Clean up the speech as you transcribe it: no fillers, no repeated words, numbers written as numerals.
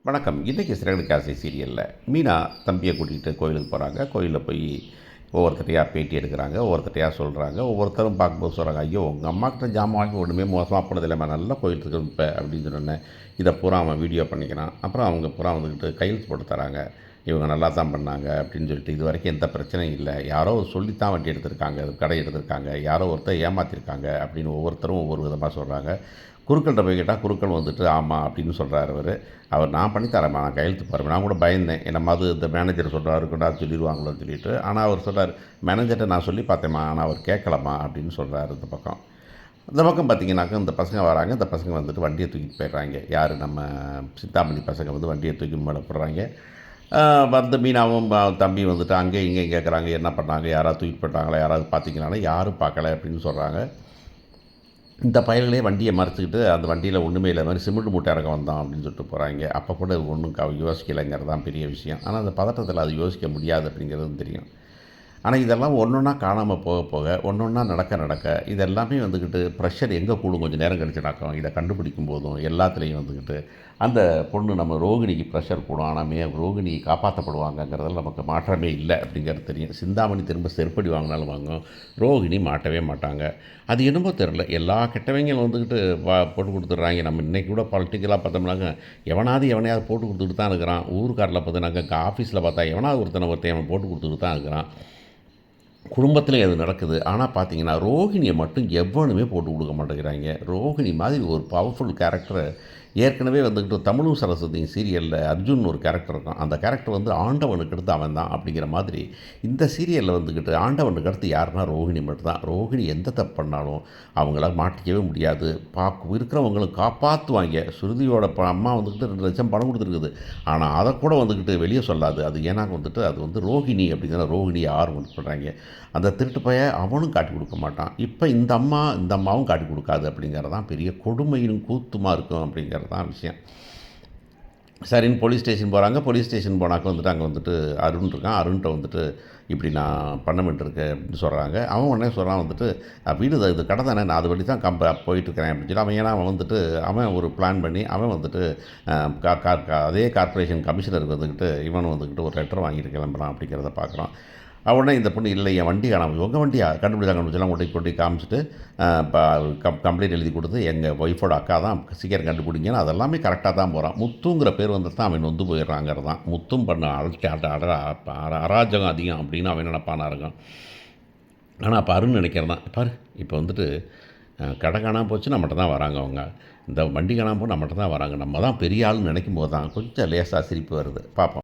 வணக்கம். இன்றைக்கி சிறகடிக்க ஆசை சீரியலில் மீனா தம்பியை கூட்டிகிட்டு கோயிலுக்கு போகிறாங்க. கோயிலில் போய் ஒவ்வொருத்தரையாக பேட்டி எடுக்கிறாங்க. ஒவ்வொருத்தரையாக சொல்கிறாங்க. ஒவ்வொருத்தரும் பார்க்கும்போது சொல்கிறாங்க, ஐயோ உங்கள் அம்மாக்கிட்ட ஜாமான் வாங்கி ஒன்றுமே மோசமாக போனதில்லைம்மா, நல்லா கோயிலுக்கு இருக்கு இப்போ அப்படின்னு சொன்னோன்னே இதை பூரா அவன் வீடியோ பண்ணிக்கிறான். அப்புறம் அவங்க பூரா வந்துக்கிட்டு கையெழுத்து போட்டு தராங்க. இவங்க நல்லா தான் பண்ணாங்க அப்படின்னு சொல்லிட்டு, இது வரைக்கும் எந்த பிரச்சனையும் இல்லை, யாரோ சொல்லித்தான் வண்டி எடுத்திருக்காங்க, கடை எடுத்திருக்காங்க, யாரோ ஒருத்தர் ஏமாற்றிருக்காங்க அப்படின்னு ஒவ்வொருத்தரும் ஒவ்வொரு விதமாக சொல்கிறாங்க. குருக்கள்கிட்ட போய் கேட்டால் குருக்கள் வந்துட்டு ஆமாம் அப்படின்னு சொல்கிறார் அவர் நான் பண்ணி தரேம்மா, நான் கையெழுத்து போகிறேன். நான் கூட பயந்தேன், என்னமாவது இந்த மேனேஜர் சொல்கிறாரு கொண்டாது சொல்லிடுவாங்களோன்னு சொல்லிட்டு. ஆனால் அவர் சொல்கிறார், மேனேஜர்கிட்ட நான் சொல்லி பார்த்தேம்மா, ஆனால் அவர் கேட்கலம்மா அப்படின்னு சொல்கிறாரு. இந்த பக்கம் பார்த்தீங்கன்னாக்கா இந்த பசங்க வராங்க. இந்த பசங்க வந்துட்டு வண்டியை தூக்கிட்டு போயிடுறாங்க. யார் நம்ம சிந்தாமணி பசங்க வந்து வண்டியை தூக்கி மேலே போடுறாங்க. வந்து மீனாவும் தம்பி வந்துட்டு அங்கேயும் இங்கேயும் கேட்குறாங்க, என்ன பண்ணாங்க, யாராவது தூக்கிட்டு போட்டாங்களா, யாராவது பார்த்தீங்கனால யாரும் பார்க்கல அப்படின்னு சொல்கிறாங்க. இந்த பயல்களே வண்டியை மறைச்சிக்கிட்டு அந்த வண்டியில் ஒன்றுமே இல்லை, மாதிரி சிமெண்ட் மூட்டை இறக்க வந்தோம் அப்படின்னு சொல்லிட்டு போகிறாங்க. அப்போ கூட ஒன்றும் யோசிக்கலைங்கிறது தான் பெரிய விஷயம். ஆனால் அந்த பதட்டத்தில் அது யோசிக்க முடியாது அப்படிங்கிறதும் தெரியும். ஆனால் இதெல்லாம் ஒன்று ஒன்றா காணாமல் போக போக ஒன்று ஒன்றா நடக்க இது எல்லாமே வந்துக்கிட்டு ப்ரெஷர் எங்கே கூடும் கொஞ்சம் நேரம் கழிச்சுனாக்கும். இதை கண்டுபிடிக்கும் போதும் எல்லாத்துலேயும் வந்துக்கிட்டு அந்த பொண்ணு நம்ம ரோகிணிக்கு ப்ரெஷர் கூடும். ஆனால் ரோகிணி காப்பாற்றப்படுவாங்கங்கிறதில் நமக்கு மாற்றமே இல்லை அப்படிங்கிறது தெரியும். சிந்தாமணி திரும்ப செருப்படி வாங்கினாலும் வாங்கும், ரோகிணி மாட்டவே மாட்டாங்க. அது என்னமோ தெரில, எல்லா கெட்டவங்களும் வந்துக்கிட்டு போட்டு கொடுத்துட்றாங்க. நம்ம இன்றைக்கி கூட பொலிட்டிக்கலாக பார்த்தோம்னாக்க எவனையாவது போட்டு கொடுத்துட்டு தான் இருக்கிறான். ஊருக்காரில் பார்த்தோன்னாக்கா ஆஃபீஸில் பார்த்தா எவனாவது ஒருத்தன் போட்டு கொடுத்துட்டு தான் இருக்கிறான். குடும்பத்தில் அது நடக்குது. ஆனால் பார்த்தீங்கன்னா ரோகிணியை மட்டும் எவனுமே போட்டு கொடுக்க மாட்டேங்கிறாங்க. ரோகிணி மாதிரி ஒரு பவர்ஃபுல் கேரக்டரை ஏற்கனவே வந்துக்கிட்டு தமிழும் சரஸ்வதியும் சீரியலில் அர்ஜுன் ஒரு கேரக்டர் இருக்கும். அந்த கேரக்டர் வந்து ஆண்டவனுக்கு அடுத்து அவன் தான் அப்படிங்கிற மாதிரி இந்த சீரியலில் வந்துக்கிட்டு ஆண்டவனுக்கு அடுத்து யாருன்னா ரோகிணி மட்டும்தான். ரோகிணி எந்த தப்பு பண்ணாலும் அவங்கள மாட்டிக்கவே முடியாது. இருக்கிறவங்களும் காப்பாற்றுவாங்க. ஸ்ருதியோட அம்மா வந்துக்கிட்டு 2 லட்சம் பணம் கொடுத்துருக்குது. ஆனால் அதை கூட வந்துக்கிட்டு வெளியே சொல்லாது. அது ஏன்னா வந்துட்டு அது வந்து ரோகிணி அப்படிங்கிற ரோகிணியை யாரும் வந்து பண்ணுறாங்க. அந்த திருட்டு பைய அவனும் காட்டி கொடுக்க மாட்டான். இப்போ இந்த அம்மாவும் காட்டி கொடுக்காது அப்படிங்கிறது தான் பெரிய கொடுமையும் கூத்துமாக இருக்கும் அப்படிங்கிறது தான் விஷயம். சரின்னு போலீஸ் ஸ்டேஷன் போகிறாங்க. போலீஸ் ஸ்டேஷன் போனாக்க வந்துட்டு அங்கே வந்துட்டு அருண் இருக்கான். அருண்கிட்ட வந்துட்டு இப்படி நான் பண்ண வேண்டியிருக்கேன் அப்படின்னு சொல்கிறாங்க. அவன் உடனே சொல்கிறான் வந்துட்டு, வீடு இது கடை தானே, நான் அது வழி தான் போயிட்டுருக்கிறேன் அப்படின்னு சொல்லி அவன். ஏன்னா அவன் வந்துட்டு அவன் ஒரு பிளான் பண்ணி அவன் வந்துட்டு அதே கார்ப்பரேஷன் கமிஷனருக்கு வந்துக்கிட்டு இவன் வந்துக்கிட்டு ஒரு லெட்டர் வாங்கிட்டு கிளம்புறான் அப்படிங்கிறத பார்க்குறான். உடனே இந்த பொண்ணு, இல்லை என் வண்டி காணாமல், உங்கள் வண்டியா கண்டுபிடிச்சலாம் கொண்டு காமிச்சிட்டு கம்ப்ளைண்ட் எழுதி கொடுத்து எங்கள் ஒய்ஃபோட அக்கா தான் சீக்கிரம் கண்டுபிடிங்கன்னு அதெல்லாமே கரெக்டாக தான் போகிறான். முத்துங்கிற பேர் வந்து தான் அவன் வந்து போயிடுறாங்கிறது தான். முத்தும் பண்ண அராஜகம் அதிகம் அப்படின்னு அவன் நினப்பானா இருக்கும். ஆனால் அப்போ அருண் நினைக்கிறதான், பாரு இப்போ வந்துட்டு கடை காணாமல் போச்சு, நம்மகிட்ட தான் வராங்க அவங்க, இந்த வண்டி காணாமல் போய் நம்மகிட்ட தான் வராங்க, நம்ம தான் பெரிய ஆள்னு நினைக்கும் போது தான் கொஞ்சம் லேசாக சிரிப்பு வருது. பார்ப்போம்.